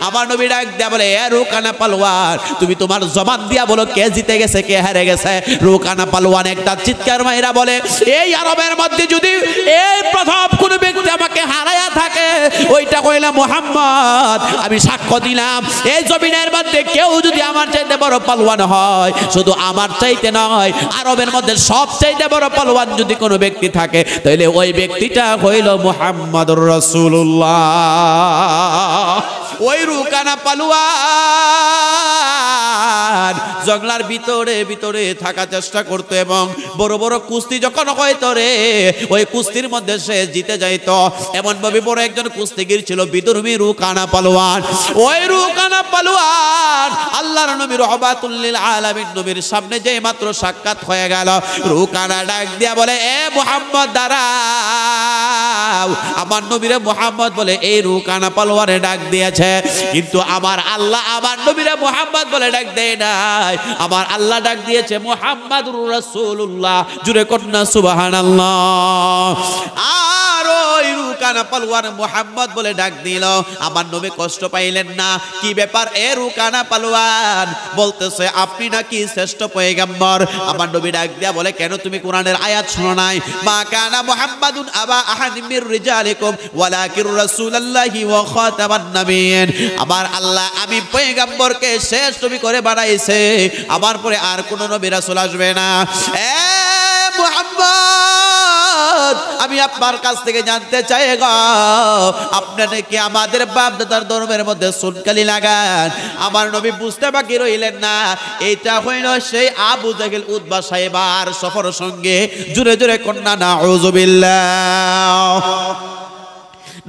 আমার নবী ডাক দেয়া বলে, এ রুকানা পালোয়ান, তুমি তোমার জবান দিয়া বলো কে জিতে গেছে কে হেরে গেছে। রুকানা পালোয়ান একটা চিৎকার মাইরা বলে, এই আরবের মধ্যে যদি এই প্রথম কোন ব্যক্তি আমাকে হারায়া থাকে ওইটা কইলা মুহাম্মদ, আমি সাক্ষ্য দিলাম এই জমিনের মধ্যে কেউ যদি আমার চাইতে বড় পালোয়ান হয়, শুধু আমার চাইতে নয় আরবের মধ্যে সবচাইতে বড় পালোয়ান যদি কোনো ব্যক্তি থাকে তাহলে ওই ব্যক্তিটা হইল মুহাম্মদুর রাসূলুল্লাহ। ওই রুকানা পালোয়ান জঙ্গলার ভিতরে ভিতরে থাকার চেষ্টা করতো এবং বড় বড় কুস্তি যখন হয়তো রে ওই কুস্তির মধ্যে সে জিতে যাইতো। এমন ভাবে বড় একজন কুস্তিগীর ছিল বিদুর্মী রুকানা পালোয়ান। ওই রুকানা পালোয়ান আল্লাহর নবী রাহমাতুল লিল আলামিন নবীর সামনে যে মাত্র সাক্ষাৎ হয়ে গেল, রুকানা ডাক দিয়া বলে, এ মুহাম্মদ দাঁড়াও। আমার নবীরে মুহাম্মদ বলে এই রুকানা পালোয়ানে ডাক দিয়েছে, কিন্তু আমার আল্লাহ আমার নবীরে মুহাম্মদ বলে ডাক দেয় নাই, আমার আল্লাহ ডাক দিয়েছে মুহাম্মাদুর রাসূলুল্লাহ। জুরে কন্যা সুবহানাল্লাহ। আর ওই রুকানা পালোয়ান মুহাম্মদ বলে ডাক দিল, আমার নবী কষ্ট পাইলেন না। কি ব্যাপার এ রুকানা পালোয়ান? বলতেছে আপনি নাকি শ্রেষ্ঠ পয়গম্বর। আমার নবী ডাক দিয়া বলে, কেন তুমি কোরআনের আয়াত শুনো নাই? মা কানা মুহাম্মাদুন আবা আহাদিম মির রিজালিকুম ওয়ালাকির রাসূলুল্লাহি ওয়া খাতামান নাবিয়্যিন। আমার আল্লাহ আমি পয়গম্বরকে শেষ নবী করে বানাইছে, আমার পরে আর কোন নবী রাসূল আসবে না। এ মুহাম্মদ, আমি আপনার কাছ থেকে জানতে চাই গো, আপনি নাকি আমাদের বাপ দাদার ধর্মের মধ্যে সুনকালি লাগান? আমার নবী বুঝতে বাকি রইলেন না, এইটা হইল সেই আবু জাহেল উতবা সাহেবার সফর সঙ্গে। জুরে জুরে কন্যা নাউযুবিল্লাহ।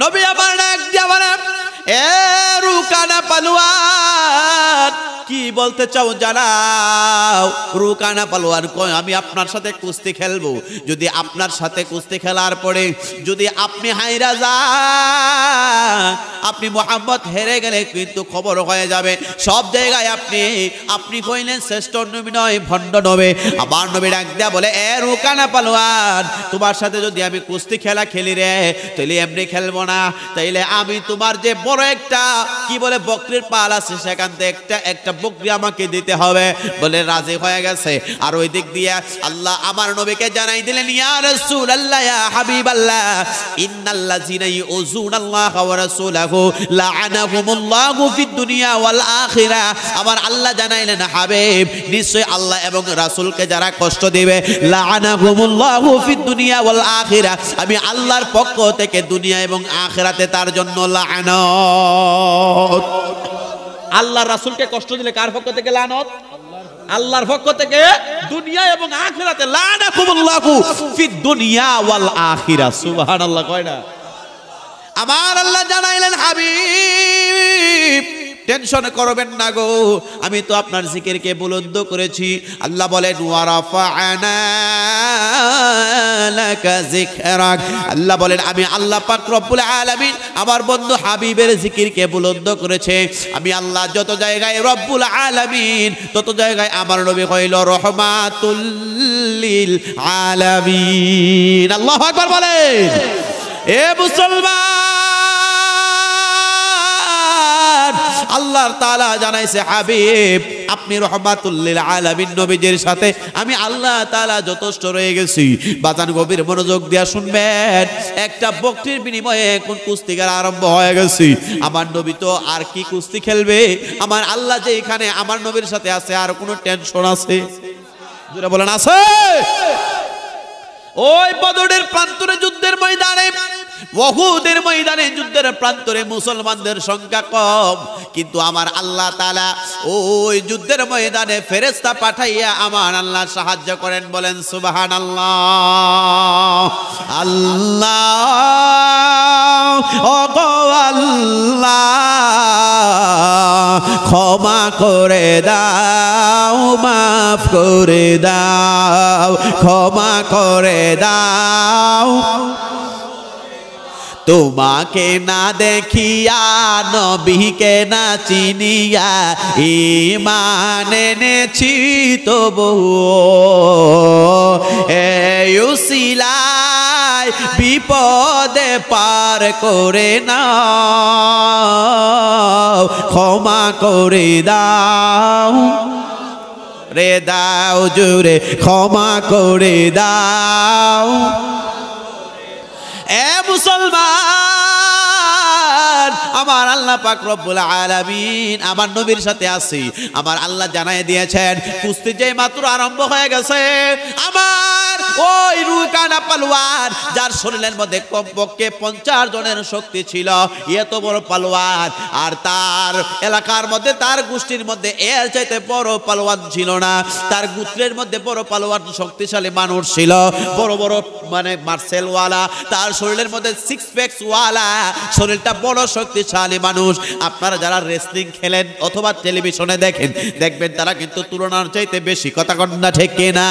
নবী আমার ডাক দিয়া বলেন, এ রুকানা পালোয়ান কি বলতে চাও জানাও। রুকানা পালোয়ান কয়, আমি আপনার সাথে কুস্তি খেলবো। যদি আপনার সাথে কুস্তি খেলার পরে যদি আপনি হাইরা যান, আপনি মুহাম্মদ হেরে গেলে কিন্তু খবর হয়ে যাবে সব জায়গায় আপনি হইলেন শ্রেষ্ঠ নবী নয়, ভণ্ড নবী। আমার নবী ডাক দেয়া বলে, এ রুকানা পালোয়ান, তোমার সাথে যদি আমি কুস্তি খেলা খেলি রে, তাইলে এমনি খেলবো না, তাইলে আমি তোমার যে বড় একটা কি বলে বকরির পাল আছে সেখান থেকে একটা বকরি আমাকে দিতে হবে। বলে রাজি হয়ে গেছে। আর ওই দিক দিয়ে আল্লাহ আমার নবীকে জানাই দিলেন, ইয়া রাসূলুল্লাহ ইয়া হাবিবাল্লাহ ইন্নাল্লাযিনা ইউযুনাল্লাহ ওয়া রাসূলাহু লাআনাহুমুল্লাহু ফিদ দুনিয়া ওয়াল আখিরাহ। আমার আল্লাহ জানাইলেন, হাবিব নিশ্চয় আল্লাহ এবং রাসূলকে যারা কষ্ট দিবে, লাআনাহুমুল্লাহু ফিদ দুনিয়া ওয়াল আখিরাহ, আমি আল্লাহর পক্ষ থেকে দুনিয়া এবং আখিরাতে তার জন্য লাআনত। আল্লাহ রাসূলকে কষ্ট দিলে কার পক্ষ থেকে লানত? আল্লাহর পক্ষ থেকে দুনিয়া এবং আখিরাতে লানাকুমুল্লাহু ফিদ দুনিয়া ওয়াল আখিরাহ। সুবহানাল্লাহ কয় না? আমার আল্লাহ জানাইলেন, হাবিব টেনশন করবেন না গো, আমি তো আপনার জিকিরকে বুলন্দ করেছি। আল্লাহ বলেন, ওয়া রাফা'না লাকা যিকরাক। আল্লাহ বলেন, আমি আল্লাহ পাক রব্বুল আলামিন আমার বন্ধু হাবিবের জিকিরকে বুলন্দ করেছে। আমি আল্লাহ যত জায়গায় রব্বুল আলামিন, তত জায়গায় আমার নবী হইল রহমাতুল লিল আলামিন। আল্লাহু আকবার বলেন। এ মুসলমান, আল্লাহর তাআলা জানাইছে, হাবিব আপনি রহমাতুল লিল আলামিন নবীজির সাথে আমি আল্লাহ তাআলা যথেষ্ট রয়ে গেছি। বাজান গভীর মনোযোগ দিয়া শুনবেন, একটা বকরির বিনিময়ে কোন কুস্তিগার আরম্ভ হয়ে গেছে। আমার নবী তো আর কি কুস্তি খেলবে? আমার আল্লাহ যে এখানে আমার নবীর সাথে আছে, আর কোনো টেনশন আছে? জোরে বলেন, আছে? ওই বদরের প্রান্তরে যুদ্ধের ময়দানে, উহুদের ময়দানে যুদ্ধের প্রান্তরে মুসলমানদের সংখ্যা কম, কিন্তু আমার আল্লাহ তাআলা ওই যুদ্ধের ময়দানে ফেরেশতা পাঠাইয়া আমার আল্লাহ সাহায্য করেন। বলেন সুবহানাল্লাহ। আল্লাহ ও গো আল্লাহ, ক্ষমা করে দাও, মাফ করে দাও, ক্ষমা করে দাও। তোমাকে না দেখিয়া, নবীকে না চিনিয়া ঈমান এনেছি তবু এই উসিলায় বিপদে পার করে নাও, ক্ষমা করে দাও রে দাও জুড়ে, ক্ষমা করে দাও। এ মুসলমান, আমার আল্লাহ পাক রব্বুল আলামিন আমার নবীর সাথে আছি। আমার আল্লাহ জানায় দিয়েছেন কুস্তি যে মাত্র আরম্ভ হয়ে গেছে, আমার ওই রুকানা পালোয়ান যার শরীরের মধ্যে কমপক্ষে 50 জনের শক্তি ছিল, এত বড় পালোয়ান, আর তার এলাকার মধ্যে তার গোষ্ঠীর মধ্যে এর চাইতে বড় পালোয়ান ছিল না। তার গোত্রের মধ্যে বড় পালোয়ান শক্তিশালী মানুষ ছিল, বড় বড় মানে মার্শাল ওয়ালা, তার শরীরের মধ্যে 6 প্যাকস ওয়ালা, শরীরটা বড় শক্তিশালী মানুষ। আপনারা যারা রেসলিং খেলেন অথবা টেলিভিশনে দেখেন, দেখবেন তারা কিন্তু তুলনার চাইতে বেশি, কথা কন না ঠিক কিনা?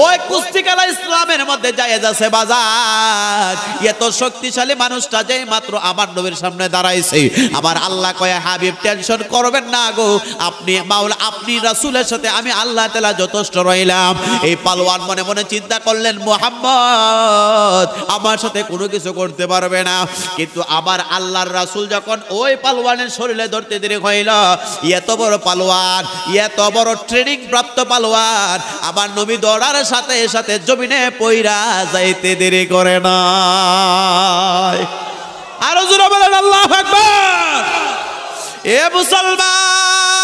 ওই কুস্তি খেলা ইসলামের মধ্যে জায়েজ আছে বাজার। এত শক্তিশালী মানুষটা যে মাত্র আমার নবীর সামনে দাঁড়াইছে, আমার আল্লাহ কয় হাবিব টেনশন করবেন না গো, আপনি মাওলা, আপনি রাসূলের সাথে আমি আল্লাহ তাআলা যথেষ্ট রইলাম। এই পালোয়ান মনে মনে চিন্তা করলেন, মুহাম্মদ আমার সাথে কোনো কিছু করতে পারবে না। কিন্তু আবার আল্লাহর রাসূল যখন ওই পালোয়ানের শরীরে ধরতে দেরি হইল, এত বড় পালোয়ান, এত বড় ট্রেনিং প্রাপ্ত পালোয়ান, আমার নবী দৌড়ার সাথে সাথে জমিনে পইরা যাইতে দেরি করে না। আরো জোরে বলেন আল্লাহু আকবার। এ মুসলমান,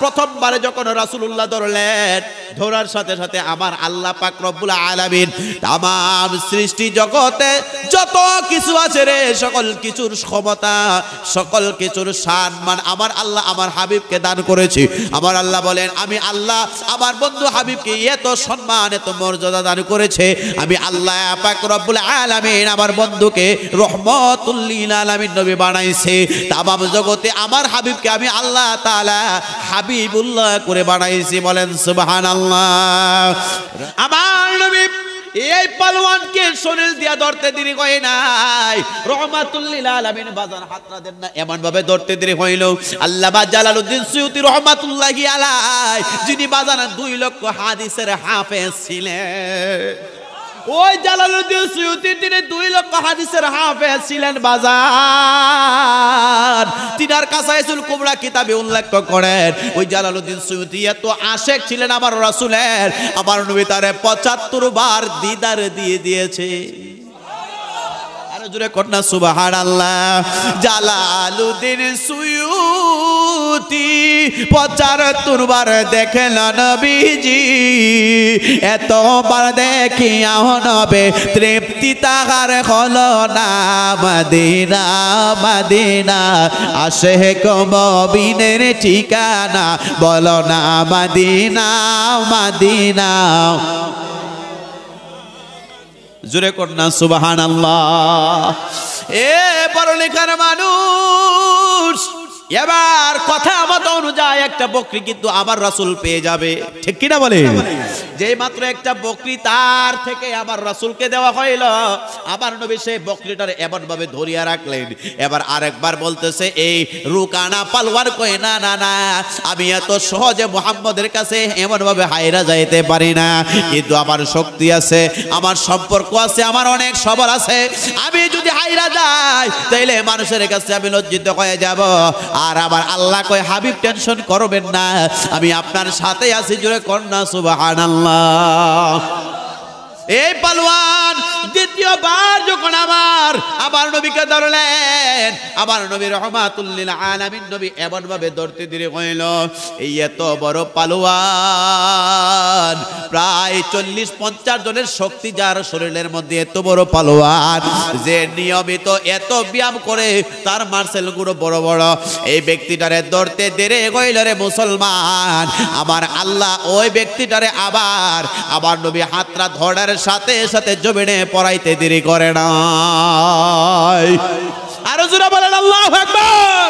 প্রথমবারে যখন রাসূলুল্লাহ ধরলেন, ধরার সাথে সাথে আমার আল্লাহ পাক রব্বুল আলামিন তামাম সৃষ্টি জগতে যত কিছু আছে রে, সকল কিছুর ক্ষমতা, সকল কিছুর সম্মান আমার আল্লাহ আমার হাবিবকে দান করেছি। আমার আল্লাহ বলেন, আমি আল্লাহ আমার বন্ধু হাবিবকে এত সম্মান, এত মর্যাদা দান করেছে। আমি আল্লাহ পাক রব্বুল আলামিন আমার বন্ধুকে রহমাতুল লিল আলামিন নবী বানাইছে। তামাম জগতে আমার হাবিবকে আমি আল্লাহ তাআলা হাবিবুল্লাহ করে বানাইছি। বলেন সুবহানাল্লাহ। আমার নবী এই পালোয়ানকে শরীর দিয়া ধরতে দেরি হয় নাই, রহমাতুল লিল আলামিন বাজার হাতরা দেন না, এমন ভাবে ধরতে দেরি হইল। আল্লামা জালালউদ্দিন সুয়ুতী রহমাতুল্লাহি আলাইহি, যিনি বাজার 2 লক্ষ হাদিসের হাফেজ ছিলেন, ওই জালালউদ্দিন সুয়ুতী তিনি 2 লক্ষ হাদিসের হাফেজ ছিলেন বাজার। তিনার কাসাইসুল কুবরা কিতাবে উল্লেখ করেন, ওই জালালউদ্দিন সুয়ুতী এত আশেক ছিলেন আমার রাসূলের, আমার নবী তারে 75 বার দিদার দিয়ে দিয়েছে। জুড়ে কন্যা সুবহানাল্লাহ। জালালউদ্দিন সুয়ুতী 75 বার দেখেন নবীজি, এতবার দেখিয়াও নবে তৃপ্তি তাহার হলো না। মদিনা মদিনা আশিক মুমিনের ঠিকানা, বলো না মদিনা মদিনা। জোরে কন্যা সুবহানাল্লাহ। এ পরলেখার মানুষ, এবার কথা মতো অনুযায়ী একটা বকরি কিন্তু আমার রাসূল পেয়ে যাবে, ঠিক কিনা বলে? যে মাত্র একটা বকরি তার থেকে আমার রাসূলকে দেওয়া হইল, আমার নবী সেই বকরিটার এমন ভাবে ধরিয়া রাখলেন। এবার আরেকবার বলতেছে, এই রুকানা পালোয়ান কই না না না, আমি এত সহজে মুহাম্মদের কাছে এমন ভাবে হায়রা যাইতে পারি না, কিন্তু আমার শক্তি আছে, আমার সম্পর্ক আছে, আমার অনেক সবল আছে। আমি যদি হায়রা যাই তাইলে মানুষের কাছে আমি লজ্জিত হয়ে যাব। আর আমার আল্লাহ কয়, হাবিব টেনশন করবেন না, আমি আপনার সাথে আছি। জোরে কন্যা সুবহানাল্লাহ। এই পালোয়ান দ্বিতীয়বার যখন আমার নবীকে ধরলেন, আমার নবী রহমাতুল লিল আলামিন নবী এমন ভাবে ধরতে দেরি হইল, এই এত বড় পালোয়ান, প্রায় 40-50 জনের শক্তি যার শরীরের মধ্যে, এত বড় পালোয়ান যে নিয়মিত এত ব্যায়াম করে, তার মার্সেল গুলো বড় বড়, এই ব্যক্তিটারে ধরতে দেরি হইল রে মুসলমান। আমার আল্লাহ ওই ব্যক্তিটারে আবার আমার নবী হাতরা ধরার সাথে সাথে জমিনে পড়াইতে দেরি করে না। আরো জোরে বলেন আল্লাহু আকবার।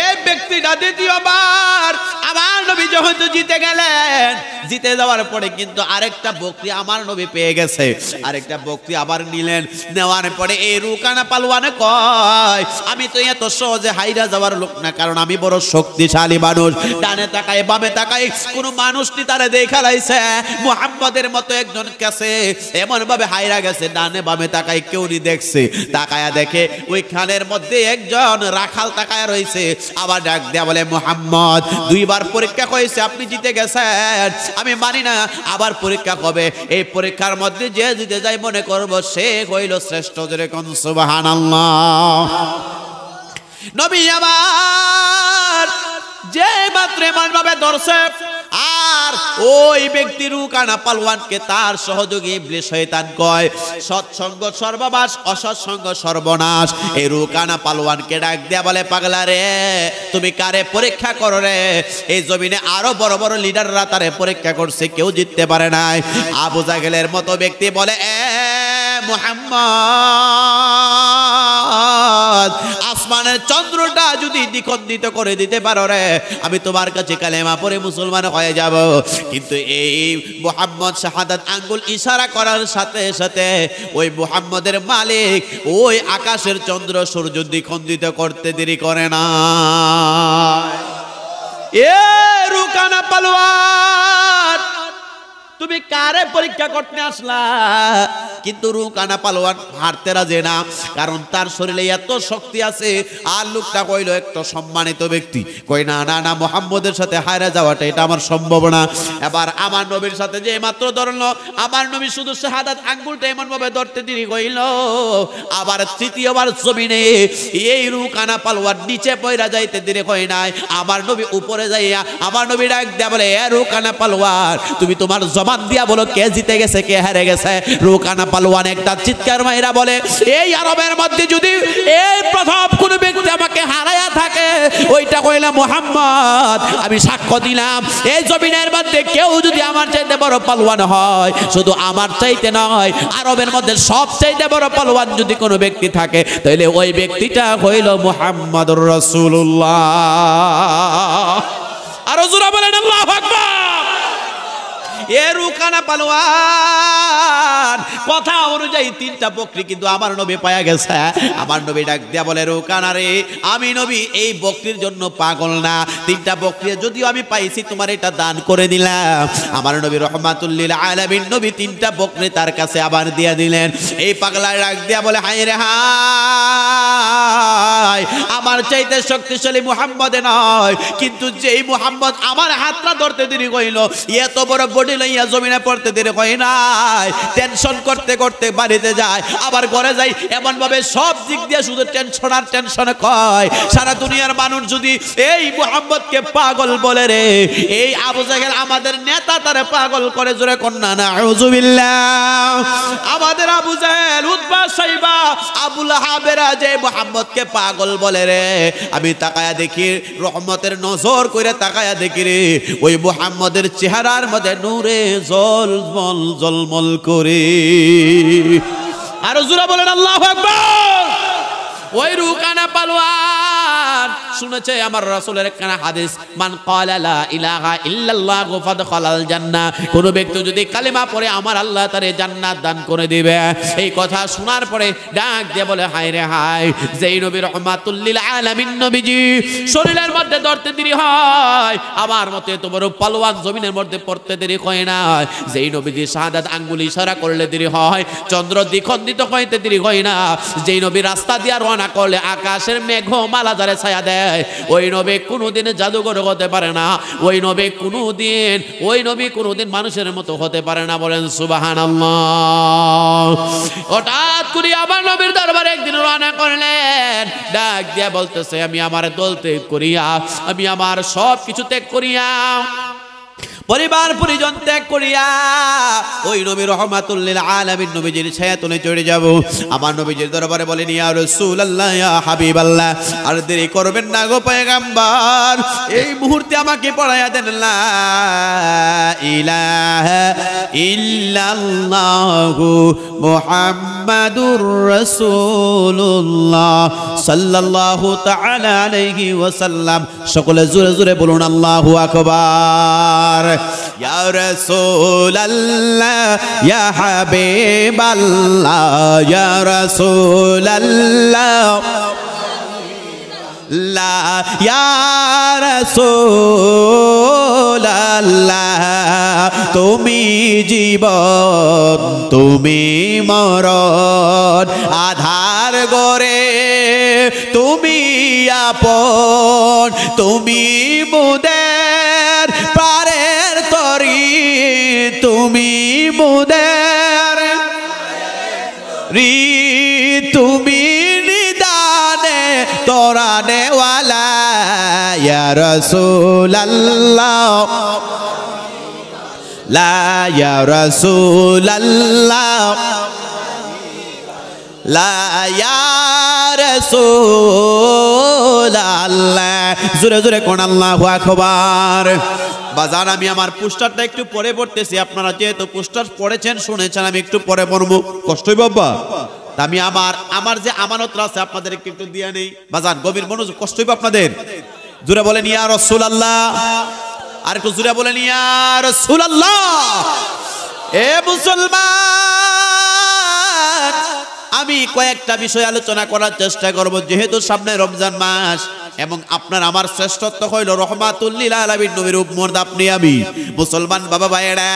এই ব্যক্তিটা দ্বিতীয়বার আমার নবী যখন জিতে গেলেন, জিতে যাওয়ার পরে কিন্তু আরেকটা বকরি আমার নবী পেয়ে গেছে, আরেকটা বকরি আবার নিলেন। নেওয়ার পরে এই রুকানা পালোয়ানে কয়, আমি তো এত সহজে হাইরা যাওয়ার লোক না, কারণ আমি বড় শক্তিশালী মানুষ। ডানে তাকায় বামে তাকায় কোন মানুষটি তারা দেখা লাইছে মুহাম্মদের মতো একজন কাছে এমন ভাবে হাইরা গেছে, ডানে বামে তাকায় কেউ নি দেখছে। তাকায়া দেখে ওই খানের মধ্যে একজন রাখাল তাকায়া রয়েছে। আবার ডাক দেয়া বলে, মুহাম্মদ দুইবার পরীক্ষা হয়েছে, আপনি জিতে গেছেন, আমি মানি না, আবার পরীক্ষা হবে। এই পরীক্ষার মধ্যে যে জিতে যায় মনে করব সে হইল শ্রেষ্ঠ। যেরকম সুবহানাল্লাহ। নবী আমার যে মাত্র এমন ভাবে ধরছে, আর ওই ব্যক্তি রুকানা পালোয়ানকে তার সহযোগী ইবলিস শয়তান কয়, সৎসঙ্গ সর্বনাশ, অসৎসঙ্গ সর্বনাশ। এই রুকানা পালোয়ানকে ডাক দেয়া বলে, পাগলা রে, তুমি কারে পরীক্ষা করো রে? এই জমিনে আরো বড় বড় লিডাররা তারে পরীক্ষা করছে, কেউ জিততে পারে নাই। আবু জাহেলের মতো ব্যক্তি বলে, মুহাম্মদ, আসমানের চন্দ্রটা যদি দ্বিখণ্ডিত করে দিতে পারো রে, আমি তোমার কাছে কালেমা পড়ে মুসলমান হয়ে যাব। কিন্তু এই মুহাম্মদ শাহাদাত আঙ্গুল ইশারা করার সাথে সাথে ওই মুহাম্মদের মালিক ওই আকাশের চন্দ্র সূর্য দ্বিখণ্ডিত করতে দেরি করে না। এ রুকানা পালোয়ান, তুমি কারে পরীক্ষা করতে আসলা? কিন্তু রুকানা পালোয়ান হারতে রাজে না, কারণ তার শরীরে এত শক্তি আছে। আর লোকটা কইল একটা সম্মানিত ব্যক্তি, কই না না না, মুহাম্মদের সাথে হায়রা যাওয়াটা এটা আমার সম্ভব না। এবার আমার নবীর সাথে যে মাত্র ধরলো, আমার নবী শুধু শাহাদাত আঙ্গুলটা এমন ভাবে ধরতে দেরি কইল, আবার তৃতীয়বার জমিনে এই রুকানা পালোয়ান নিচে পয়রা যাইতে দেরি কই নাই। আমার নবী উপরে যাইয়া আমার নবী ডাক দেয়া বলে, এ রুকানা পালোয়ান, তুমি তোমার জবান দিয়া বলো কে জিতে গেছে কে হেরে গেছে। রুকানা পালোয়ান একটা চিৎকার মাইরা বলে, এই আরবের মধ্যে যদি এই প্রথম কোন ব্যক্তি আমাকে হারায়া থাকে, ওইটা কইলা মুহাম্মদ। আমি সাক্ষ্য দিলাম, এই জমিনের মধ্যে কেউ যদি আমার চাইতে বড় পালোয়ান হয়, শুধু আমার চাইতে নয়, আরবের মধ্যে সব চাইতে বড় পালোয়ান যদি কোনো ব্যক্তি থাকে, তাহলে ওই ব্যক্তিটা হইল মুহাম্মদুর রাসূলুল্লাহ। আর জোরে বলেন আল্লাহু আকবার। এ রুকানা পালোয়ান কথা অনুযায়ী তিনটা বকরি কিন্তু আমার নবী পায়া গেছে। আমার নবী ডাক দিয়া বলে, রুকানা রে, আমি নবী এই বকরির জন্য পাগল না। তিনটা বকরি যদিও আমি পাইছি, তোমার এটা দান করে দিলাম। আমার নবী রহমাতুল লিল আলামিন নবী তিনটা বকরি তার কাছে আবার দিয়া দিলেন। এই পাগলা ডাক দিয়া বলে, হায় রে হায়, আমার চাইতে শক্তিশালী মুহাম্মদে নয়, কিন্তু যেই মুহাম্মদ আমার হাতটা ধরতে দেরি কইল, এত বড় বডি লইয়া জমিনে পড়তে দেরি হয় নাই। টেনশন করতে করতে বাড়িতে যায়, আবার ঘরে যায়, এমন ভাবে সব দিক দিয়ে শুধু টেনশন আর টেনশন কয়। সারা দুনিয়ার মানুষ যদি এই মুহাম্মদকে পাগল বলে রে, এই আবু জাহেল আমাদের নেতা তারে পাগল করে, জোরে কন্যা নাউযুবিল্লাহ। আমাদের আবু জাহেল, উতবা, সাইবা, আবু লাহাবেরা যে মুহাম্মদকে পাগল বলে রে, আমি তাকায়া দেখি, রহমতের নজর করে তাকায়া দেখি রে, ওই মুহাম্মদের চেহারার মধ্যে নূরে জলমল জলমল করে। আর জোরে বলেন আল্লাহু আকবার। ওই রুকানা পালোয়ান শুনেছে আমার রাসূলের একখানা হাদিস, মান ক্বালা লা ইলাহা ইল্লাল্লাহ ফাদখালাল জান্নাহ, কোন ব্যক্তি যদি কালেমা পড়ে আমার আল্লাহ তারে জান্নাত দান করে দিবে। এই কথা শোনার পরে ডাক দিয়ে বলে, হায় রে হায়, যেই নবী রহমাতুল লিল আলামিন নবীজি শরীরের মধ্যে ধরতে দেরি হয়, আমার মতে তোমার পালোয়ান জমিনের মধ্যে পড়তে দেরি হয় না। যেই নবীজি শাহাদাত আঙ্গুল ইশারা করলে দেরি হয়, চন্দ্র দ্বিখণ্ডিত হইতে দেরি হয় না। যেই নবী রাস্তা দিয়ে রওনা করলে আকাশের মেঘমালা যারে ছায়া দেয়, ওই নবী কোনোদিন জাদুঘর হতে পারে না। ওই নবী কোনোদিন মানুষের মতো হতে পারে না। বলেন সুবহানাল্লাহ। হঠাৎ করে আমার নবীর দরবারে একদিন রওনা করলেন, ডাক দিয়া বলতেছে, আমি আমার দল ত্যাগ করিয়া, আমি আমার সব কিছু ত্যাগ করিয়া, পরিবার পরিজন ত্যাগ করিয়া ওই নবী রহমাতুল লিল আলামিন নবীজির ছায়াতলে চড়ে যাব। আমার নবীজির দরবারে বলেন, ইয়া রাসূলুল্লাহ, ইয়া হাবিবাল্লাহ, আর দেরি করবেন না গো পয়গম্বর, এই মুহূর্তে আমাকে পড়ায়া দেন লা ইলাহা ইল্লাল্লাহু মুহাম্মাদুর রাসূলুল্লাহ সাল্লাল্লাহু তাআলা আলাইহি ওয়াসাল্লাম। সকলে জোরে জোরে বলুন আল্লাহু আকবার। ইয়া রাসূলাল্লাহ ইয়া হাবিবাল্লাহ ইয়া রাসূলাল্লাহ লা ইয়া রাসূলাল্লাহ তুমি জীবন তুমি মরণ আধার গরে তুমি আপন তুমি মুদের পারের তরি তুমি মুদের রি তুমি তোরা নেওয়ালা ইয়া রাসূলুল্লাহ লা ইয়া রাসূলুল্লাহ লা ইয়া রাসূলুল্লাহ। জোরে জোরে কোন আল্লাহু আকবার। বাজার আমি আমার পোস্টারটা একটু পরে পড়তেছি, আপনারা যেহেতু পোস্টার পড়েছেন শুনেছেন আমি একটু পরে পড়বো, কষ্টই বাবা। আমি আমার যে আমানতটা আছে আপনাদেরকে একটু দিয়ে নেই বাজান, গভীর মনোযোগ, কষ্ট হইব আপনাদের। জোরে বলেন ইয়া রাসূলুল্লাহ, আর একটু জোরে বলেন ইয়া রাসূলুল্লাহ। এ মুসলমান, আমি কয়েকটা বিষয় আলোচনা করার চেষ্টা করব, যেহেতু সামনে রমজান মাস এবং আপনার আমার শ্রেষ্ঠত্ব হইল রহমাতুল লিল আলামিন নবীর উম্মত আপনি আমি। মুসলমান বাবা ভাইয়েরা,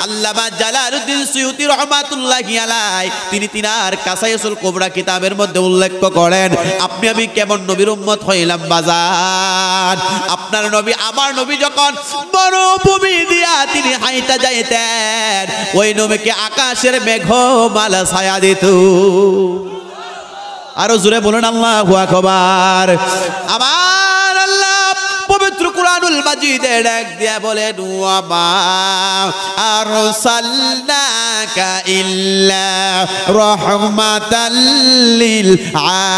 আল্লামা জালালউদ্দিন সুয়ুতী রাহমাতুল্লাহি আলাইহি তিনি তিনার কাসাইসুল কুবরা কিতাবের মধ্যে উল্লেখ করেন আপনি আমি কেমন নবীর উম্মত হইলাম বাজার। আপনার নবী আমার নবী যখন মরুভূমি দিয়া তিনি হাইটা যাইতেন, ওই নবীকে আকাশের মেঘমালা ছায়া দিত। আরো জোরে বলুন আল্লাহু আকবার। আমার আল্লাহ পবিত্র কুরআনুল মাজিদে ডাক দিয়া বলেন ওয়া মা আরসালনাকা ইল্লা রাহমাতাল লিল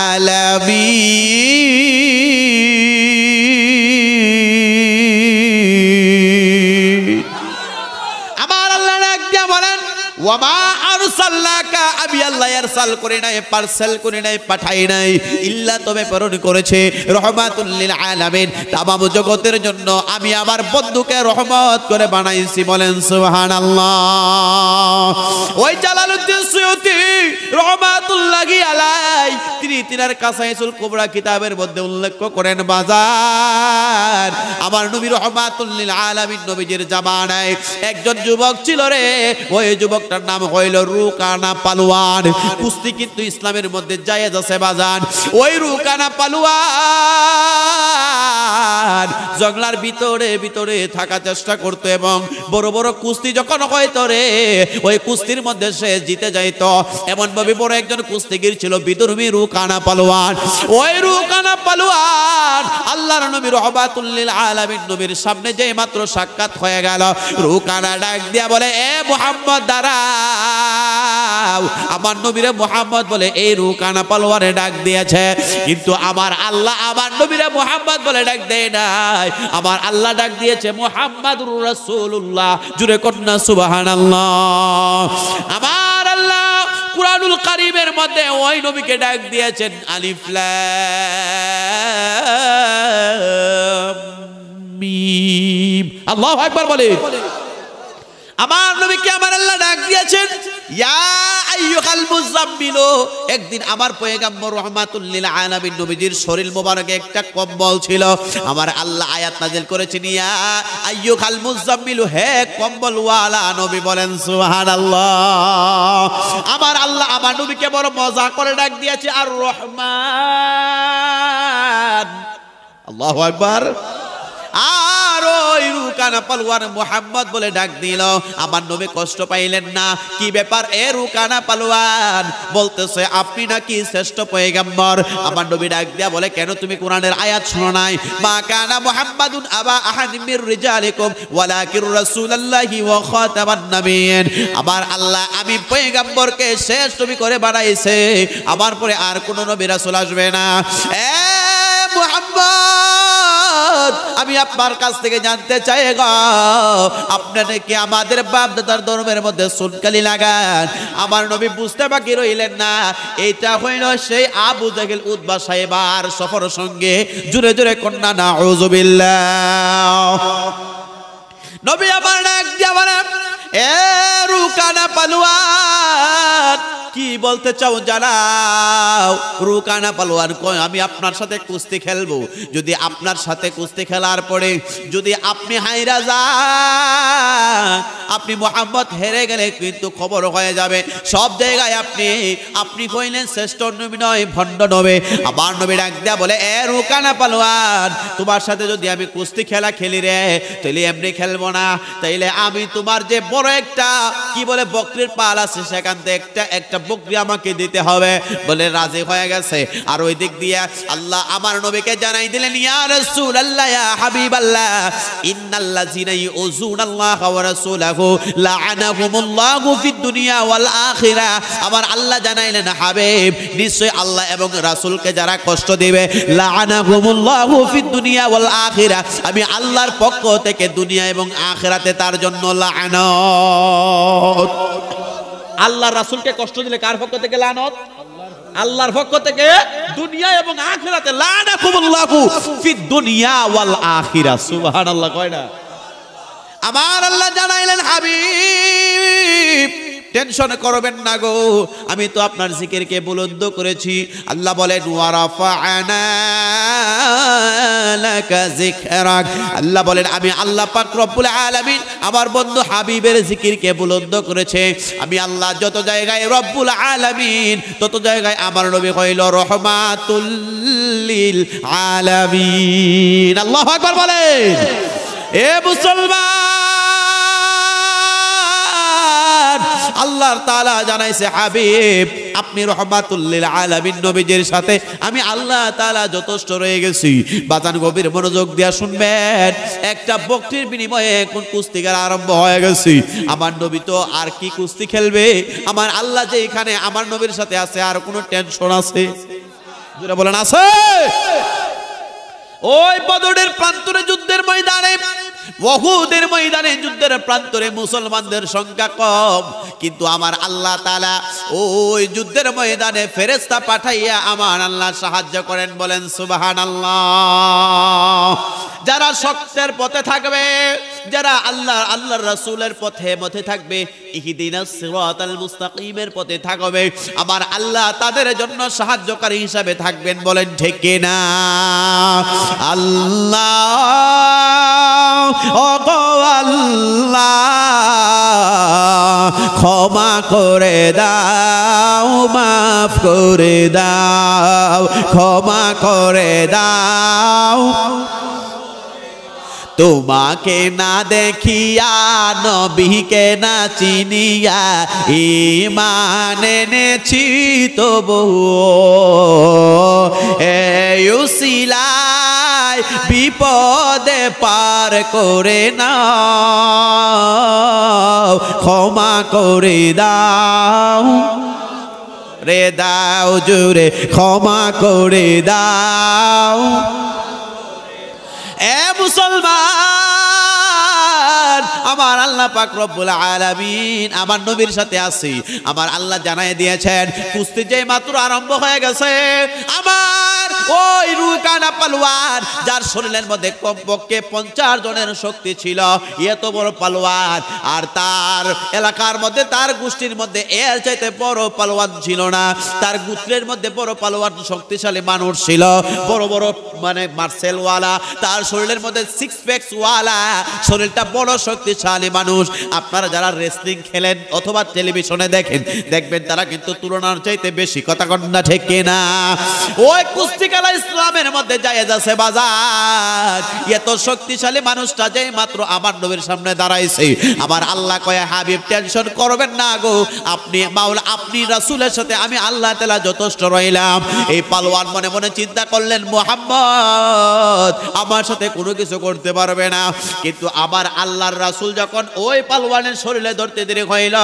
আলামিন। আমার আল্লাহ ডাক দিয়া বলেন ওয়া মা আরসালনাকা, আমি আল্লাহ ইরসাল করি নাই, পার্সেল করি নাই, পাঠাই নাই, ইল্লা তবে প্রেরণ করেছে রহমাতুল লিল আলামিন, তামাম জগতের জন্য আমি আমার বন্ধুকে রহমত করে বানাইছি। বলেন সুবহানাল্লাহ। ওই জালালউদ্দিন সুয়ুতী রহমাতুল্লাহি আলাইহি তিনি তিনার কাসাইসুল কুবরা কিতাবের মধ্যে উল্লেখ করেন বাজার আমার নবী রহমাতুল লিল আলামিন নবীজির জামানায় একজন যুবক ছিল রে, ওই যুবকটার নাম হইল রুকানা পালোয়ান। কুস্তি কিন্তু ইসলামের মধ্যে জায়েজ আছে বাজান। ওই রুকানা পালোয়ান জঙ্গলার ভিতরে ভিতরে থাকার চেষ্টা করতো এবং বড় বড় কুস্তি যখন হয়তো রে ওই কুস্তির মধ্যে সে জিতে যাইত। এমন ভাবে বড় একজন কুস্তিগির ছিল বিদুর্মী রুকানা পালোয়ান। ওই রুকানা পালোয়ান আল্লাহর নবী রহমাতুল লিল আলামিন নবীর সামনে যেই মাত্র সাক্ষাৎ হয়ে গেল, রুকানা ডাক দিয়া বলে এ মুহাম্মদ দাঁড়াও। আমার নবীরে মুহাম্মদ বলে এই রুকানা পালোয়ানে ডাক দিয়েছে, কিন্তু আমার আল্লাহ আমার নবীরে মুহাম্মদ বলে ডাক দেয় নাই, আমার আল্লাহ ডাক দিয়েছে মুহাম্মাদুর রাসূলুল্লাহ। জুরে কন্যা সুবহানাল্লাহ। আমার আল্লাহ কুরআনুল কারীমের মধ্যে ওই নবীকে ডাক দিয়েছেন আলিফ লাম মিম। আল্লাহু আকবার বলে। আমার নবীকে আমার আল্লাহ ডাক দিয়েছেন ইয়া আইয়ুহাল মুযাম্মিল। একদিন আমার পয়গম্বর রাহমাতুল লিল আলামিন নবীজির শরীর মোবারকে একটা কম্বল ছিল, আমার আল্লাহ আয়াত নাযিল করেছেন ইয়া আইয়ুহাল মুযাম্মিল, হে কম্বল ওয়ালা নবী। বলেন সুবহানাল্লাহ। আমার আল্লাহ আমার নবীকে বড় মজা করে ডাক দিয়েছে আর রহমান। আল্লাহু আকবার। আর ওই রুকানা পালোয়ান মুহাম্মদ বলে ডাক দিল। আমার নবী কষ্ট পাইলেন না। কি ব্যাপার এ রুকানা পালোয়ান? বলতেছে আপনি নাকি শ্রেষ্ঠ পয়গম্বর। আমার নবী ডাক দিয়া বলে কেন তুমি কোরআনের আয়াত শোনো নাই? মা কানা মুহাম্মাদুন আবা আহাদিম মির রিজালিকুম ওয়ালাকির রাসূলুল্লাহি ওয়া খাতামান নাবিয়্যিন। আমার আল্লাহ আমি পয়গম্বরকে শেষ নবী করে বানাইছে, আমার পরে আর কোন নবী রাসূল আসবে না। এ মুহাম্মদ, আমি আপনার কাছ থেকে জানতে চাই গো, আপনারা কি আমাদের বাপ দাদার ধর্মের মধ্যে সুনকালি লাগান? আমার নবী বুঝতে বাকি রইলেন না। এইটা হইল সেই আবু জাহেল উতবা সাহেবার সফর সঙ্গে। জুড়ে জুড়ে কন্যা নাউযুবিল্লাহ। নবী আমার ডাক দিয়া বলেন, এ রুকানা পালোয়ান, কি বলতে চাও জানাও। রুকানা পালোয়ান কয়, আমি আপনার সাথে কুস্তি খেলবো। যদি আপনার সাথে কুস্তি খেলার পরে যদি আপনি হাইরা যান, আপনি মোহাম্মদ হেরে গেলে কিন্তু খবর হয়ে যাবে সব জায়গায় আপনি কইলেন শ্রেষ্ঠ নবী নয়, ভণ্ড নবী। আমার নবী ডাক দেয়া বলে, এ রুকানা পালোয়ান, তোমার সাথে যদি আমি কুস্তি খেলা খেলি রে, তাইলে এমনি খেলবো না। তাইলে আমি তোমার যে বড় একটা কি বলে বকরির পাল আছে, সেখান থেকে একটা বকরি আমাকে দিতে হবে। বলে রাজি হয়ে গেছে। আর ওই দিক দিয়ে আল্লাহ আমার নবীকে জানাই দিলেন, ইয়া রাসূলুল্লাহ, ইয়া হাবিবাল্লাহ, ইন্নাল্লাযিনা ইউযুনাল্লাহ ওয়া রাসূলাহু লাআনাহুমুল্লাহু ফিদ দুনিয়া ওয়াল আখিরা। আমার আল্লাহ জানাইলেন, হাবিব, নিশ্চয় আল্লাহ এবং রাসূলকে যারা কষ্ট দিবে, লাআনাহুমুল্লাহু ফিদ দুনিয়া ওয়াল আখিরা, আমি আল্লাহর পক্ষ থেকে দুনিয়া এবং আখিরাতে তার জন্য লাআনত। আল্লাহ রাসূলকে কষ্ট দিলে কার পক্ষ থেকে লানত? আল্লাহর পক্ষ থেকে দুনিয়া এবং আখিরাতে লানাকুমুল্লাহু ফিদ দুনিয়া ওয়াল আখিরা। সুবহানাল্লাহ কয় না? আমার আল্লাহ জানাইলেন, হাবিব টেনশন করবেন না গো, আমি তো আপনার জিকিরকে বুলন্দ করেছি। আল্লাহ বলেন, ওয়া রাফা'না লাকা যিকরাক। আল্লাহ বলেন, আমি আল্লাহ পাক রব্বুল আলামিন আমার বন্ধু হাবিবের জিকিরকে বুলন্দ করেছে। আমি আল্লাহ যত জায়গায় রব্বুল আলামিন, তত জায়গায় আমার নবী হইল রহমাতুল লিল আলামিন। আল্লাহু আকবার বলেন। এ মুসলমান, আল্লাহর তাআলা জানাইছে, হাবিব আপনি রহমাতুল লিল আলামিন নবীজির সাথে আমি আল্লাহ তাআলা যথেষ্ট রয়ে গেছি। বাজান গভীর মনোযোগ দিয়া শুনবেন। একটা বকরির বিনিময়ে এখন কুস্তিগার আরম্ভ হয়ে গেছে। আমার নবী তো আর কি কুস্তি খেলবে? আমার আল্লাহ যে এখানে আমার নবীর সাথে আছে, আর কোনো টেনশন আছে? জোরে বলেন, আছে? ওই বদরের প্রান্তরে যুদ্ধের ময়দানে, উহুদের ময়দানে যুদ্ধের প্রান্তরে মুসলমানদের সংখ্যা কম, কিন্তু আমার আল্লাহ তাআলা ওই যুদ্ধের ময়দানে ফেরেশতা পাঠাইয়া আমার আল্লাহ সাহায্য করেন। বলেন সুবহানাল্লাহ। যারা সত্যের পথে থাকবে, যারা আল্লাহর রাসূলের পথে থাকবে, ইহদিনাস সিরাতাল মুস্তাকিমের পথে থাকবে, আমার আল্লাহ তাদের জন্য সাহায্যকারী হিসাবে থাকবেন। বলেন ঠিক কিনা? আল্লাহ, ও গো আল্লাহ, ক্ষমা করে দাও, মাফ করে দাও, ক্ষমা করে দাও। তোমাকে না দেখিয়া, নবীকে না চিনিয়া ঈমান এনেছি তবু, এই উসিলায় বিপদে পার করে নাও, ক্ষমা করে দাও রে, দাও জোরে, ক্ষমা করে দাও। এ মুসলমান, আমার আল্লাহ পাক রব্বুল আলামিন আমার নবীর সাথে আছি। আমার আল্লাহ জানাই দিয়েছেন, কুস্তি যে মাত্র আরম্ভ হয়ে গেছে, আমার ওই রুকানা পালোয়ান, যার শরীরের মধ্যে কমপক্ষে 50 জনের শক্তি ছিল, এত বড় পালোয়ান, আর তার এলাকার মধ্যে, তার গোষ্ঠীর মধ্যে এর চাইতে বড় পালোয়ান ছিল না। তার গোত্রের মধ্যে বড় পালোয়ান, শক্তিশালী মানুষ ছিল, বড় বড় মানে মার্শাল ওয়ালা, তার শরীরের মধ্যে 6 প্যাকস ওয়ালা, শরীরটা বড় শক্তিশালী মানুষ। আপনারা যারা রেসলিং খেলেন অথবা টেলিভিশনে দেখবেন, তারা কিন্তু তুলনার চাইতে বেশি, কথা কন না ঠিক কিনা? ওই কুস্তি খেলা ইসলামের মধ্যে জায়েজ আছে বাজার। এত শক্তিশালী মানুষটা যেই মাত্র আমার নবীর সামনে দাঁড়াইছে, আমার আল্লাহ কয়, হাবিব টেনশন করবেন না গো, আপনি মাওলা, আপনি রাসূলের সাথে আমি আল্লাহ তাআলা যথেষ্ট রইলাম। এই পালোয়ান মনে মনে চিন্তা করলেন, মুহাম্মদ আমার সাথে কোনো কিছু করতে পারবে না। কিন্তু আবার আল্লাহর রাসূল যখন ওই পালোয়ানের শরীরে ধরতে দেরি হইল,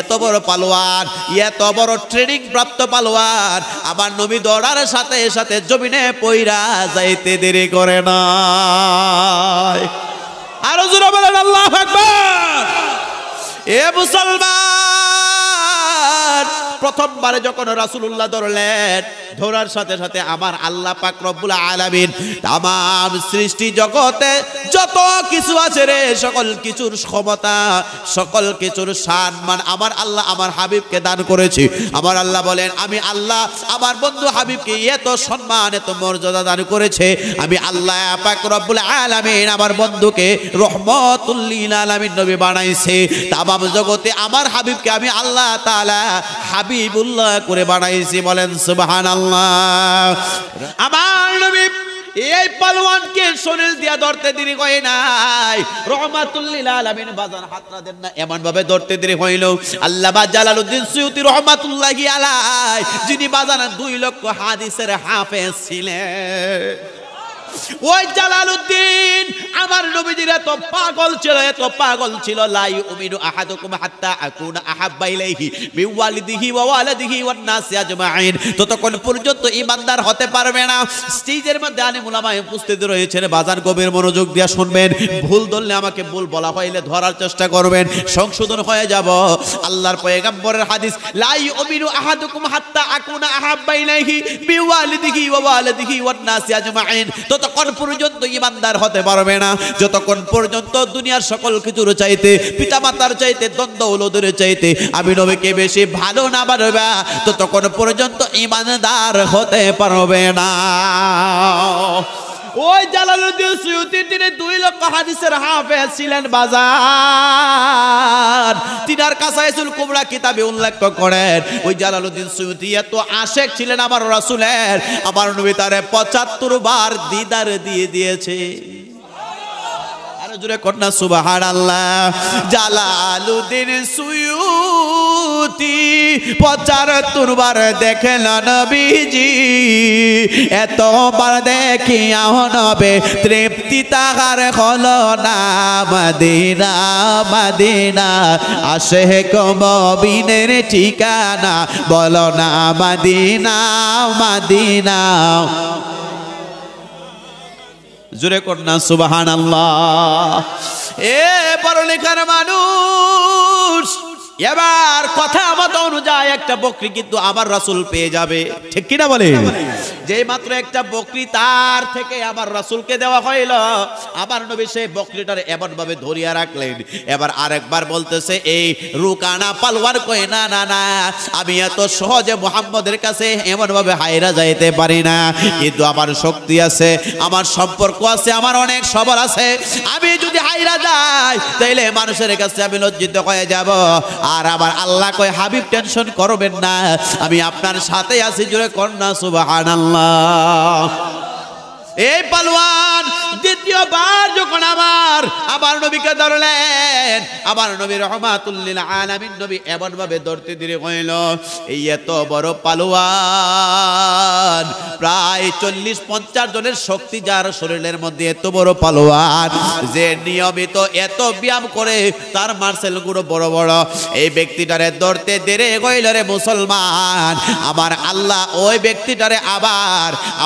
এত বড় পালোয়ান, এত বড় ট্রেনিং প্রাপ্ত পালোয়ান, আবার নবী দৌড়ার সাথে সাথে জমিনে পইরা যাইতে দেরি করে না। আরো জোরে বলেন আল্লাহু আকবার। এ মুসলমান, প্রথমবারে যখন রাসূলুল্লাহ ধরলেন, ধরার সাথে সাথে আমার আল্লাহ পাক রব্বুল আলামিন তামাম সৃষ্টি জগতে যত কিছু আছে রে, সকল কিছুর ক্ষমতা, সকল কিছুর সম্মান আমার আল্লাহ আমার হাবিবকে দান করেছি। আমার আল্লাহ বলেন, আমি আল্লাহ আমার বন্ধু হাবিবকে এত সম্মান, এত মর্যাদা দান করেছে। আমি আল্লাহ পাক রব্বুল আলামিন আমার বন্ধুকে রহমাতুল লিল আলামিন নবী বানাইছে। তামাম জগতে আমার হাবিবকে আমি আল্লাহ তাআলা হাবিবুল্লাহ করে বানাইছি। বলেন সুবহানাল্লাহ। আমার নবী এই পালোয়ানকে শরীর দিয়া ধরতে দেরি হয় নাই, রহমাতুল লিল আলামিন বাজান হাতরা দেন না, এমন ভাবে ধরতে দেরি হইল। আল্লামা জালালউদ্দিন সুয়ুতী রহমাতুল্লাহি আলাইহি, যিনি বাজান 2 লক্ষ হাদিসের হাফেজ ছিলেন, ওই জালালউদ্দিন আমার নবীজির এত পাগল ছিল, এত পাগল ছিল, লা ইউমিনু আহাদুকুম হাত্তা আকুনা আহাব্বা ইলাইহি বিওয়ালিদিহি ওয়া ওয়ালাদিহি ওয়ান নাসি আজমাইন, ততক্ষণ পর্যন্ত ঈমানদার হতে পারবে না। স্টেজের মধ্যে আলেম উলামা উপস্থিত রয়েছেন, বাজার গভীর মনোযোগ দিয়ে শুনবেন। ভুল ধরলে আমাকে ভুল বলা হইলে ধরার চেষ্টা করবেন, সংশোধন হয়ে যাব। আল্লাহর পয়গম্বরের হাদিস, লা ইউমিনু আহাদুকুম হাত্তা আকুনা আহাব্বা ইলাইহি বিওয়ালিদিহি ওয়া ওয়ালাদিহি ওয়ান নাসি আজমাইন, ততক্ষণ পর্যন্ত ঈমানদার হতে পারবে না যতক্ষণ পর্যন্ত দুনিয়ার সকল কিছুর চাইতে, পিতামাতার চাইতে, দ্বন্দ্ব-দৌলতের চাইতে আমি নবীকে বেশি ভালো না বাড়বে, ততক্ষণ পর্যন্ত ঈমানদার হতে পারবে না। ওই জালালউদ্দিন সুয়ুতী তিনি 2 লক্ষ হাদিসের হাফেজ ছিলেন বাজার। তিনার কাসাইসুল কুবরা কিতাবে উল্লেখ করেন, ওই জালালউদ্দিন সুয়ুতী এত আশেক ছিলেন আমার রাসূলের, আমার নবী তারে 75 বার দিদার দিয়ে দিয়েছে। জুড়ে কন্যা সুবহানাল্লাহ। জালালউদ্দিন সুয়ুতী 75 বার দেখলেন নবীজি, এতবার দেখিয়া নবে তৃপ্তি তাহার হলো না। মদিনা মদিনা আশিক মুমিনের ঠিকানা, বলো না মদিনা মদিনা। জোরে কন্যা সুবহানাল্লাহ। এ পরলেখার মানুষ, এবার কথা মতো অনুযায়ী একটা বকরি কিন্তু আবার রাসূল পেয়ে যাবে, ঠিক কিনা বলে? যেই মাত্র একটা বকরি তার থেকে আবার রাসূলকে দেওয়া হইল, আবার নবী সেই বকরিটারে এমন ভাবে ধরিয়া রাখলেন। এবার আরেকবার বলতেছে, এই রুকানা পালওয়ার কই, না না না, আমি এত সহজে মুহাম্মদের কাছে এমন ভাবে হায়রা যাইতে পারি না, কিন্তু আমার শক্তি আছে, আমার সম্পর্ক আছে, আমার অনেক সবল আছে। আমি যদি হায়রা যাই তাইলে মানুষের কাছে আমি লজ্জিত হয়ে যাব। আর আমার আল্লাহ কয়, হাবিব টেনশন করবেন না, আমি আপনার সাথে আছি। জোরে কন্যা সুবহানাল্লাহ। এই পালোয়ান দ্বিতীয়বার যখন আবার নবীকে ধরলেন, আবার নবী রহমাতুল লিল আলামিন নবী এমন ভাবে ধরতে দেরি হইল, এই এত বড় পালোয়ান, প্রায় 40-50 জনের শক্তি যার শরীরের মধ্যে, এত বড় পালোয়ান যে নিয়মিত এত ব্যায়াম করে, তার মার্সেল গুলো বড় বড়, এই ব্যক্তিটারে ধরতে দেরি হইল রে মুসলমান। আমার আল্লাহ ওই ব্যক্তিটারে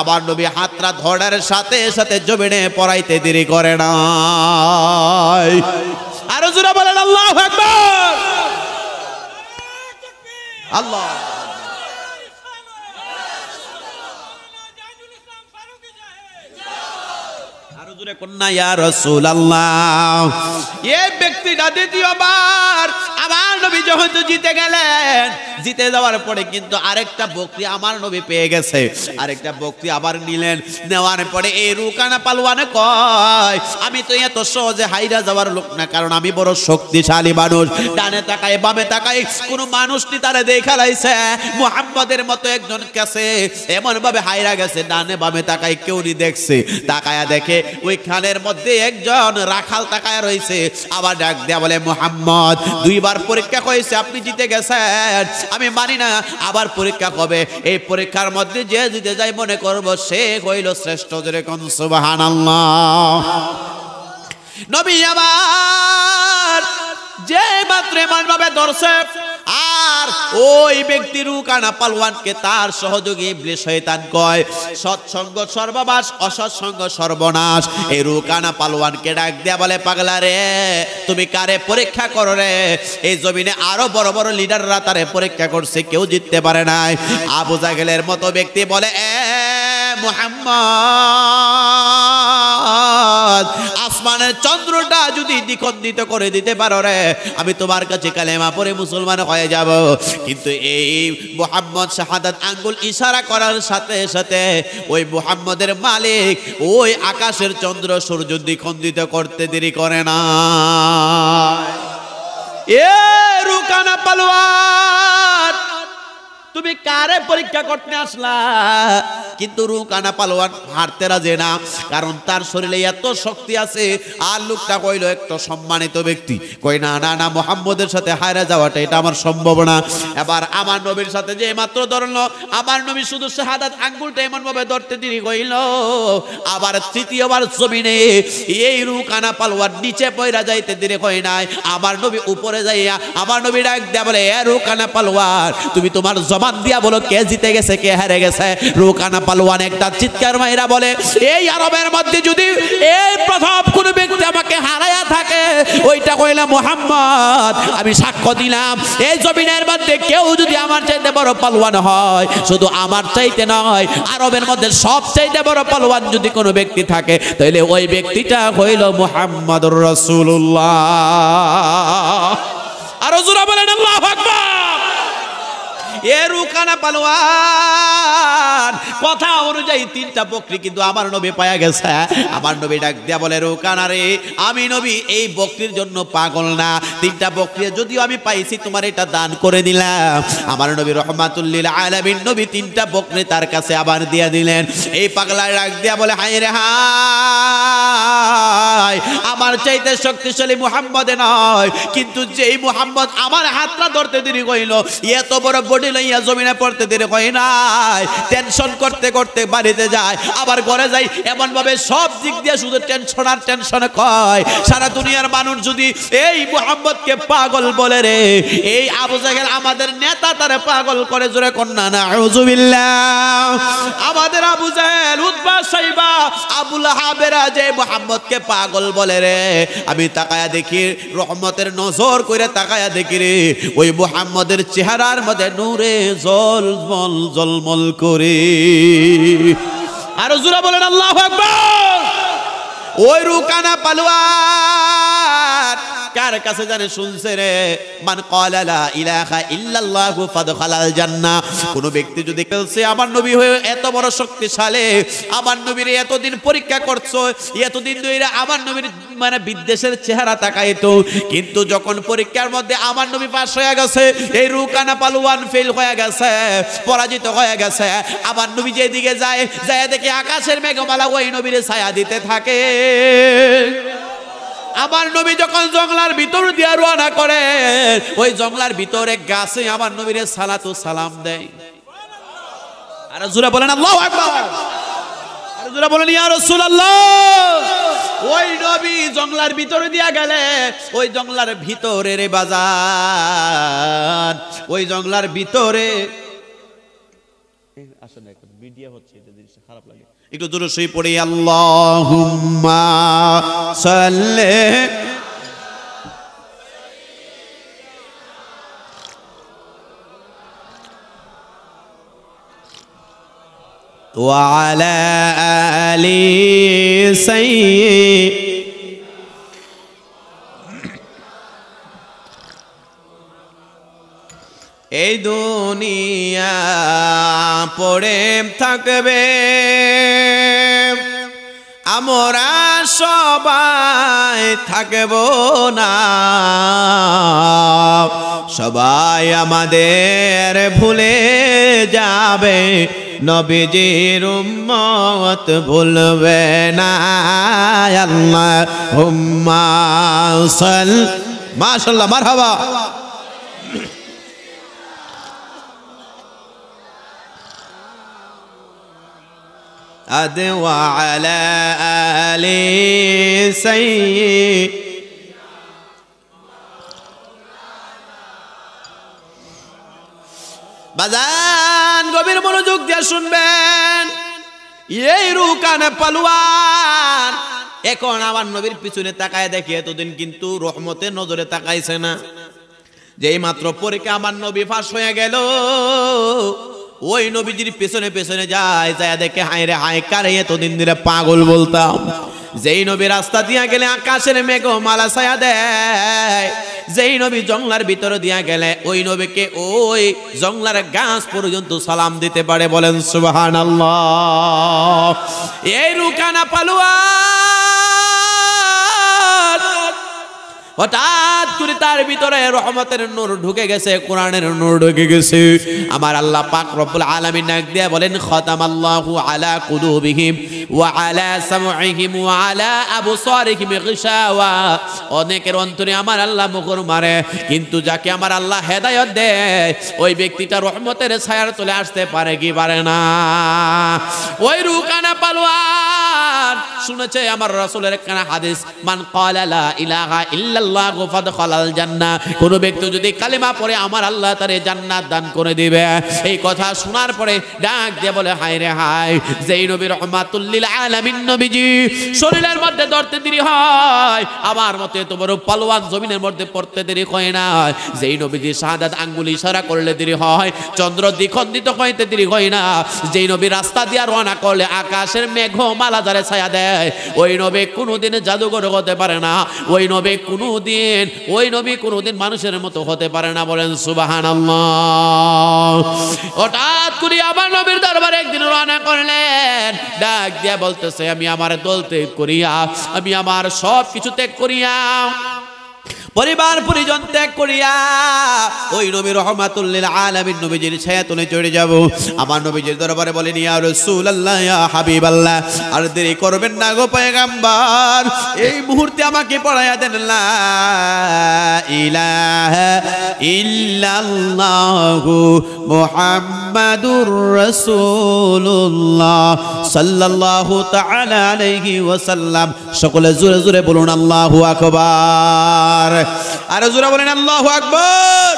আবার নবী হাতরা ধরার সাথে সাথে জমিনে পড়াইতে দেরি করে না। আরো জোরে বলেন আল্লাহু আকবার। আল্লাহ কন্যা ইয়া রাসূলুল্লাহ। এই ব্যক্তিটা দ্বিতীয়বার আমার নবী যখন জিতে গেলেন, জিতে যাওয়ার পরে কিন্তু আরেকটা বকরি আমার নবী পেয়ে গেছে, আরেকটা বকরি আবার নিলেন। নেওয়ার পরে এই রুকানা পালোয়ানে কয়, আমি তো এত সহজে হাইরা যাওয়ার লোক না, কারণ আমি বড় শক্তিশালী মানুষ। ডানে তাকায় বামে তাকায়, কোন মানুষটি তারে দেখা লাইছে মুহাম্মদের মতো একজন কাছে এমন ভাবে হাইরা গেছে, ডানে বামে তাকায় কেউ নি দেখছে, তাকায়া দেখে ওই খানের মধ্যে একজন রাখাল তাকায়া রয়েছে। আবার ডাক দেয়া বলে, মুহাম্মদ 2 বার পরীক্ষা পরীক্ষা হয়েছে, আপনি জিতে গেছেন, আমি মানি না, আবার পরীক্ষা হবে। এই পরীক্ষার মধ্যে যে জিতে যায় মনে করব সে হইল শ্রেষ্ঠ। যেরকম সুবহানাল্লাহ। নবী আমার যে মাত্র এমন ভাবে ধরছে, আর ওই ব্যক্তি রুকানা পালোয়ানকে তার সহযোগী ইবলিস শয়তান কয় সৎসঙ্গ সর্বনাশ, অসৎসঙ্গ সর্বনাশ। এই রুকানা পালোয়ানকে ডাক দেয়া বলে, পাগলা রে, তুমি কারে পরীক্ষা করো রে? এই জমিনে আরো বড় বড় লিডাররা তারে পরীক্ষা করছে, কেউ জিততে পারে নাই। আবু জাহেলের মতো ব্যক্তি বলে, মুহাম্মদ, আসমানের চন্দ্রটা যদি দ্বিখণ্ডিত করে দিতে পারো রে, আমি তোমার কাছে কালেমা পড়ে মুসলমান হয়ে যাব। কিন্তু এই মুহাম্মদ শাহাদাত আঙ্গুল ইশারা করার সাথে সাথে ওই মুহাম্মদের মালিক ওই আকাশের চন্দ্র সূর্য দ্বিখণ্ডিত করতে দেরি করে না। এ রুকানা পালোয়ান, তুমি কারে পরীক্ষা করতে আসলা? কিন্তু রুকানা পালোয়ান হারতে রাজে না, কারণ তার শরীরে এত শক্তি আছে। আর লোকটা কইল একটা সম্মানিত ব্যক্তি, কই না না না, মুহাম্মদের সাথে হারা যাওয়াটা এটা আমার সম্ভব না। এবার আমার নবীর সাথে যে মাত্র ধরলো, আমার নবী শুধু শাহাদাত আঙ্গুলটা এমন ভাবে ধরতে দেরি কইল, আবার তৃতীয়বার জমিনে এই রুকানা পালোয়ান নিচে পয়রা যাইতে দেরি কই নাই। আমার নবী উপরে যাইয়া আমার নবী ডাক দেয়া বলে, এ রুকানা পালোয়ান, তুমি তোমার জবান দিয়া বলো কে জিতে গেছে কে হারে গেছে। রুকানা পালোয়ান একটা চিৎকার মাইরা বলে, এই আরবের মধ্যে যদি এই প্রথম কোন ব্যক্তি আমাকে হারায়া থাকে ওইটা কইলা মুহাম্মদ, আমি সাক্ষ্য দিলাম এই জমিনের মধ্যে কেউ যদি আমার চাইতে বড় পালোয়ান হয়, শুধু আমার চাইতে নয়, আরবের মধ্যে সবচাইতে বড় পালোয়ান যদি কোনো ব্যক্তি থাকে তাহলে ওই ব্যক্তিটা হইল মুহাম্মদুর রাসূলুল্লাহ। আর হুজুর বলেন আল্লাহু আকবার। এ রুকানা পালোয়ান কথা অনুযায়ী তিনটা বকরি কিন্তু আমার নবী পায়া গেছে। আমার নবী ডাক দিয়া বলে, রুকানা রে, আমি নবী এই বকরির জন্য পাগল না, তিনটা বকরি যদিও আমি পাইছি তোমার এটা দান করে দিলাম। আমার নবী রহমাতুল লিল আলামিন নবী তিনটা বকরি তার কাছে আবার দিয়া দিলেন। এই পাগলা ডাক দিয়া বলে, হায় রে হায়, আমার চাইতে শক্তিশালী মুহাম্মদে নয়, কিন্তু যেই মুহাম্মদ আমার হাতটা ধরতে দেরি কইল, এত বড় বডি লইয়া জমিনে পড়তে দেরি হয় নাই। টেনশন করতে করতে বাড়িতে যায়, আবার ঘরে যাই, এমন ভাবে সব দিক দিয়ে শুধু টেনশন আর টেনশন কয়। সারা দুনিয়ার মানুষ যদি এই মুহাম্মদকে পাগল বলে রে, এই আবু জাহেল আমাদের নেতা তারে পাগল করে, জোরে কন্যা নাউযুবিল্লাহ। আমাদের আবু জাহেল, উতবা, সাইবা, আবু লাহাবেরা যে মুহাম্মদকে পাগল বলে রে, আমি তাকায়া দেখি, রহমতের নজর কইরা তাকায়া দেখি রে, ওই মুহাম্মদের চেহারার মধ্যে নূরে জলমল জলমল করে। আর হুজুরা বলেন আল্লাহু আকবার। ওই রুকানা পালোয়ান কার কাছে জানে শুনছে রে, মান ক্বালা লা ইলাহা ইল্লাল্লাহু ফাদখালাল জান্নাহ। কোন ব্যক্তি যদি বলছে আমার নবী হয়ে এত বড় শক্তিশালী, আমার নবীর এতদিন পরীক্ষা করছো, এতদিন ধরে আমার নবীর মানে বিদ্বেষের চেহারা তাকাইতো, কিন্তু যখন পরীক্ষার মধ্যে আমার নবী পাস হয়ে গেছে, এই রুকানা পালোয়ান ফেল হয়ে গেছে, পরাজিত হয়ে গেছে। আমার নবী যেদিকে যায় যায় দেখে আকাশের মেঘমালা ওই নবীর ছায়া দিতে থাকে। আমার নবী যখন জঙ্গলার ভিতর দিয়ে রওনা করে, ওই জঙ্গলার ভিতরে গাছে আমার নবীর সালাতু সালাম দেয়। আর জোরে বলেন আল্লাহু আকবার। আর জোরে বলেন ইয়া রাসূলুল্লাহ। ওই নবী জঙ্গলার ভিতরে দিয়া গেলে, ওই জঙ্গলার ভিতরে রে বাজার, ওই জঙ্গলার ভিতরে আসলে একটা মিডিয়া হচ্ছে, এটা জিনিসটা খারাপ লাগে, একটু জোরে শুই পড়ি, আল্লাহুম্মা সাল্লি ওয়া আলা আলি সাইয়্যিদ। এই দুনিয়া পড়ে থাকবে, আমরা সবাই থাকব না, সবাই আমাদের ভুলে যাবে, নবীজির উম্মত ভুলবে না। আল্লাহুম্মা সাল্লি, মাশাআল্লাহ, মারহাবা। وعلى آل سيد বাজান গভীর মনোযোগ দিয়ে শুনবেন। এই রুকানে পালোয়ান এখন আমার নবীর পিছনে তাকায় দেখে এতদিন কিন্তু রহমতের নজরে তাকাইছে না। যেই মাত্র পরীক্ষা আমার নবী ফাঁস হয়ে গেল, ওই নবীজির পেছনে পেছনে যায় দেখে হায় রে হায়, কারে এতদিন ধরে পাগল বলতাম। যেই নবী রাস্তা দিয়া গেলে আকাশের মেঘ মালা ছায়া দেয়, যেই নবী জঙ্গলার ভিতরে দিয়া গেলে ওই নবীকে ওই জঙ্গলার গাছ পর্যন্ত সালাম দিতে পারে। বলেন সুবহানাল্লাহ। এই রুকানা পালোয়ান হঠাৎ করে তার ভিতরে রহমতের নূর ঢুকে গেছে, কোরআনের নূর ঢুকে গেছে। আমার আল্লাহ পাক রব্বুল আলামিন ডাক দিয়ে বলেন খতামাল্লাহু আলা কুলুবিহিম ওয়া আলা সামঈহিম ওয়া আলা আবসারিহিম গিশাওয়া। অনেকের অন্তরে আমার আল্লাহ মুখর মারে, কিন্তু যাকে আমার আল্লাহ হেদায়েত দেয় ওই ব্যক্তিটা রহমতের ছায়ার তলে আসতে পারে কি পারে না। ওই রুকানা পালোয়ান শুনেছে আমার রাসূলের একখানা হাদিস, মান ক্বালা লা ইলাহা ইল্লাল্লাহু ফাদখালাল জান্নাহ। কোন ব্যক্তি যদি কালেমা পড়ে আমার আল্লাহ তারে জান্নাত দান করে দিবে। এই কথা শোনার পরে ডাক দিয়ে বলে হায় রে হায়, যেই নবী রাহমাতুল লিল আলামিন নবীজি শরীরের মধ্যে ধরতে দেরি হয়, আমার মতে তো বড় পালোয়ান জমিনের মধ্যে পড়তে দেরি হয় না। যেই নবীজি শাহাদাত আঙ্গুল ইশারা করলে দেরি হয়, চন্দ্র দ্বিখণ্ডিত হইতে দেরি হয় না। যেই নবী রাস্তা দিয়া রওনা করলে আকাশের মেঘ মালা যারে ছায়া দেয়, ওই নবী কোনোদিন জাদুঘর হতে পারে না। ওই নবী কোনোদিন মানুষের মতো হতে পারে না। বলেন সুবহানাল্লাহ। হঠাৎ করে আবার নবীর দরবারে একদিন রওনা করলেন, ডাক দিয়া বলতেছে আমি আমার দল ত্যাগ করিয়া, আমি আমার সব কিছু ত্যাগ করিয়া, পরিবার পরিজন ত্যাগ করিয়া ওই নবী রাহমাতুল লিল আলামিন নবীজির ছায়াতলে চড়ে যাব। আমার নবীজির দরবারে বলেন ইয়া রাসূলুল্লাহ ইয়া হাবিবাল্লাহ, আর দেরি করবেন না গো পয়গম্বর, এই মুহূর্তে আমাকে পড়ায়া দেন লা ইলাহা ইল্লাল্লাহু মুহাম্মাদুর রাসূলুল্লাহ সাল্লাল্লাহু তাআলা আলাইহি ওয়াসাল্লাম। সকলে জোরে জোরে বলুন আল্লাহু আকবার। আর জোরে বলেন আল্লাহু আকবার।